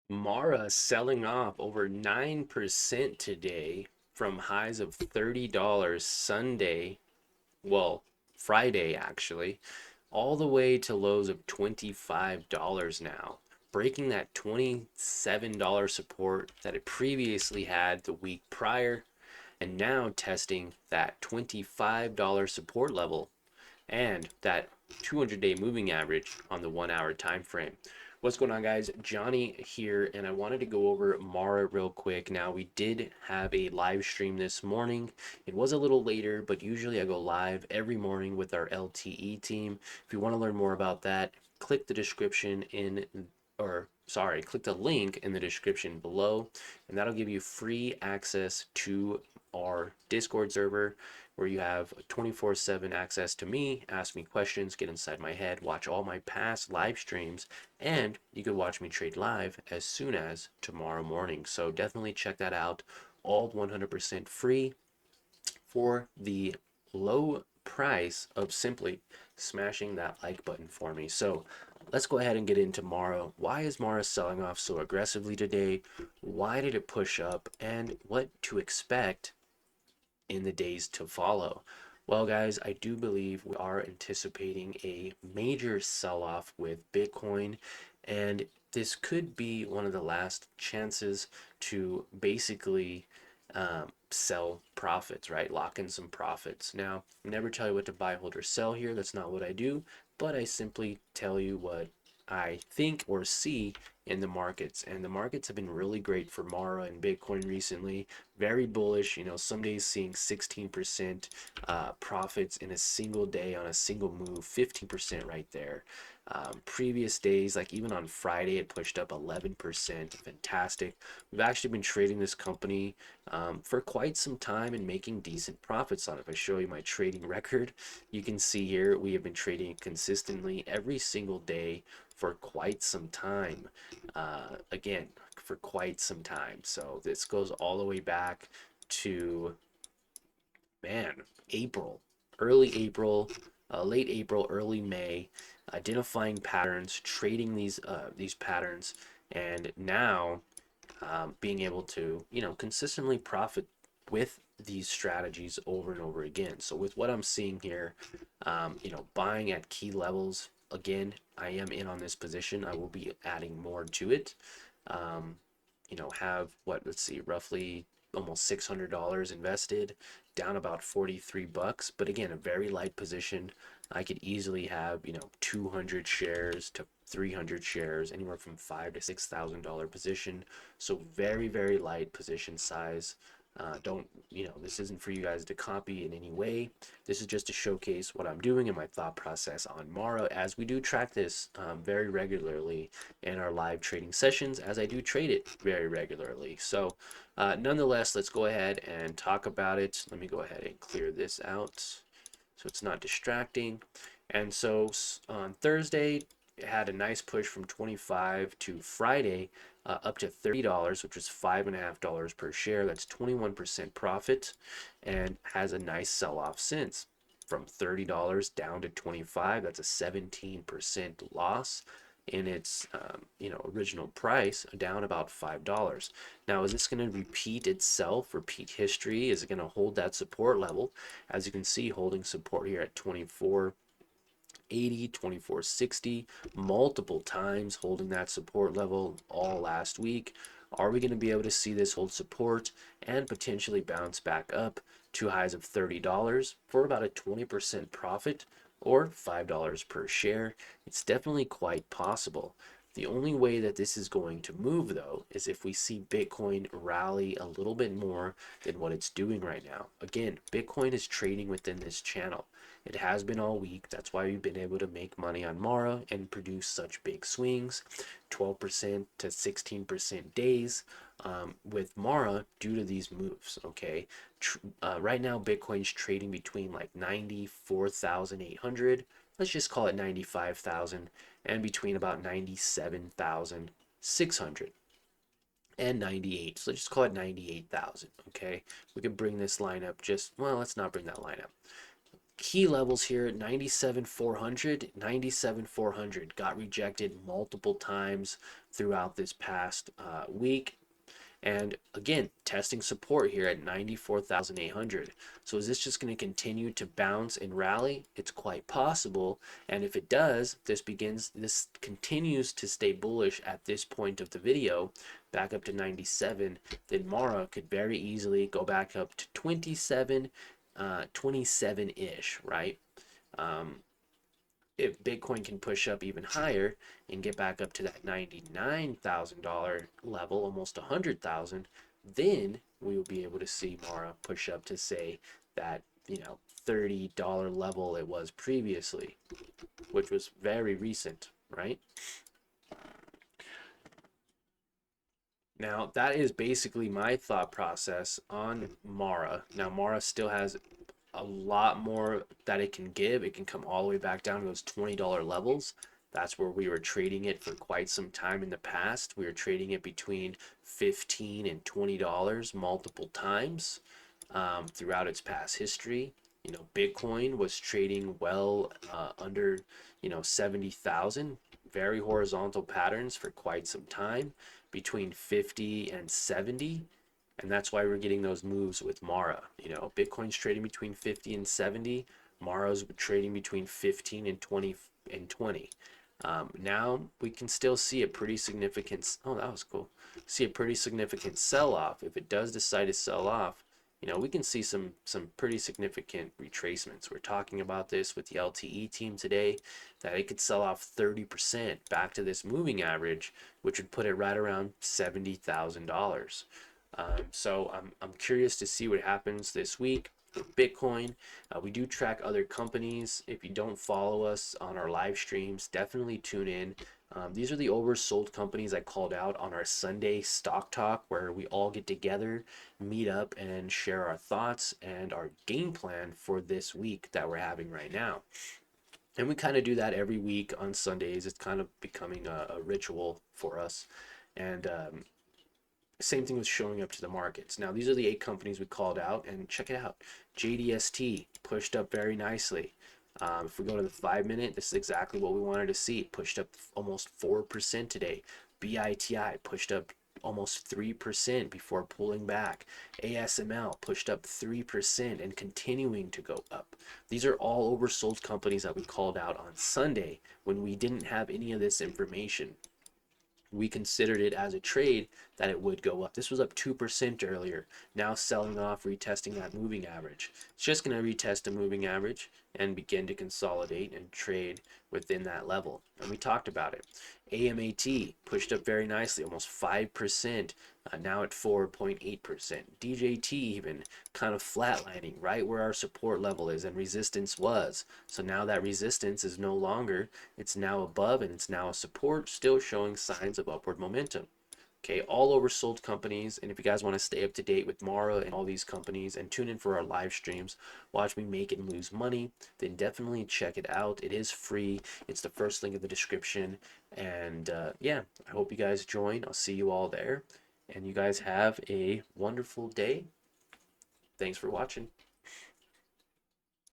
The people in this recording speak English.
Mara selling off over 9% today from highs of $30 Sunday, well, Friday actually, all the way to lows of $25 now, breaking that $27 support that it previously had the week prior, and now testing that $25 support level and that 200-day moving average on the 1 hour time frame. What's going on, guys? Johnny here, and I wanted to go over Mara real quick. Now, we did have a live stream this morning. It was a little later, but usually I go live every morning with our LTE team. If you want to learn more about that, click the description in, or sorry, click the link in the description below, and that'll give you free access to our Discord server where you have 24/7 access to me, ask me questions, get inside my head, watch all my past live streams, and you can watch me trade live as soon as tomorrow morning. So definitely check that out. All 100% free for the low price of simply smashing that like button for me. So let's go ahead and get into Mara. Why is Mara selling off so aggressively today? Why did it push up? And what to expect in the days to follow? Well, guys, I do believe we are anticipating a major sell off with Bitcoin, and this could be one of the last chances to basically sell profits, right? Lock in some profits. Now, I never tell you what to buy, hold, or sell here. That's not what I do, but I simply tell you what I think or see in the markets. And the markets have been really great for Mara and Bitcoin recently. Very bullish. Some days seeing 16% profits in a single day on a single move, 15% right there. Previous days, like even on Friday, it pushed up 11%. Fantastic. We've actually been trading this company for quite some time and making decent profits on it. If I show you my trading record, you can see here we have been trading consistently every single day for quite some time. Again, for quite some time. So this goes all the way back to, man, April, early April, late April, early May, identifying patterns, trading these patterns, and now being able to consistently profit with these strategies over and over again. So with what I'm seeing here, buying at key levels. Again, I am in on this position. I will be adding more to it. Um, have what, let's see, roughly almost $600 invested, down about 43 bucks. But again, a very light position. I could easily have 200 shares to 300 shares, anywhere from $5,000 to $6,000 position. So very, very light position size. Don't, this isn't for you guys to copy in any way. This is just to showcase what I'm doing and my thought process on Mara, as we do track this very regularly in our live trading sessions, as I do trade it very regularly. So nonetheless, let's go ahead and talk about it. Let me go ahead and clear this out so it's not distracting. And so on Thursday, it had a nice push from 25 to Friday up to $30, which was $5.50 per share. That's 21% profit, and has a nice sell-off since. From $30 down to 25, that's a 17% loss in its original price, down about $5. Now, is this going to repeat itself, repeat history? Is it going to hold that support level? As you can see, holding support here at 24.80, 24.60, multiple times holding that support level all last week. Are we going to be able to see this hold support and potentially bounce back up to highs of $30 for about a 20% profit, or $5 per share? It's definitely quite possible. The only way that this is going to move, though, is if we see Bitcoin rally a little bit more than what it's doing right now. Again, Bitcoin is trading within this channel. It has been all week. That's why we've been able to make money on Mara and produce such big swings, 12% to 16% days with Mara due to these moves. Okay, right now Bitcoin's trading between like 94,800. Let's just call it 95,000, and between about 97,600 and 98. So let's just call it 98,000. Okay, we could bring this line up just, well, let's not bring that line up. key levels here: 97,400, 97,400 got rejected multiple times throughout this past week. And again, testing support here at 94,800. So is this just going to continue to bounce and rally? It's quite possible. And if it does, this continues to stay bullish at this point of the video, back up to 97, then Mara could very easily go back up to 27, 27-ish, right? Um, if Bitcoin can push up even higher and get back up to that $99,000 level, almost 100,000, then we will be able to see Mara push up to, say, that, $30 level it was previously, which was very recent, right? Now, that is basically my thought process on Mara. Now, Mara still has a lot more that it can give. It can come all the way back down to those $20 levels. That's where we were trading it for quite some time in the past. We were trading it between $15 and $20 multiple times throughout its past history. Bitcoin was trading well under, 70,000, very horizontal patterns for quite some time, between 50 and 70. And that's why we're getting those moves with Mara. Bitcoin's trading between 50 and 70. Mara's trading between 15 and 20. Now we can still see a pretty significant. Oh, that was cool. See a pretty significant sell-off. If it does decide to sell off, we can see some pretty significant retracements. We're talking about this with the LTE team today, that it could sell off 30% back to this moving average, which would put it right around $70,000. So I'm curious to see what happens this week with Bitcoin. We do track other companies. If you don't follow us on our live streams, definitely tune in. These are the oversold companies I called out on our Sunday Stock Talk, where we all get together, meet up, and share our thoughts and our game plan for this week that we're having right now. And we kind of do that every week on Sundays. It's kind of becoming a ritual for us. And same thing with showing up to the markets. Now, these are the 8 companies we called out, and check it out. JDST pushed up very nicely. If we go to the 5-minute, this is exactly what we wanted to see. Pushed up almost 4% today. BITI pushed up almost 3% before pulling back. ASML pushed up 3% and continuing to go up. These are all oversold companies that we called out on Sunday when we didn't have any of this information. We considered it as a trade that it would go up. This was up 2% earlier, now selling off, retesting that moving average. It's just going to retest a moving average and begin to consolidate and trade within that level. And we talked about it. AMAT pushed up very nicely, almost 5%, now at 4.8%. DJT even kind of flatlining right where our support level is and resistance was. So now that resistance is no longer, it's now above, and it's now a support, still showing signs of upward momentum. Okay, all oversold companies. And if you guys want to stay up to date with Mara and all these companies and tune in for our live streams, watch me make and lose money, then definitely check it out. It is free. It's the first link in the description. And yeah, I hope you guys join. I'll see you all there. And you guys have a wonderful day. Thanks for watching.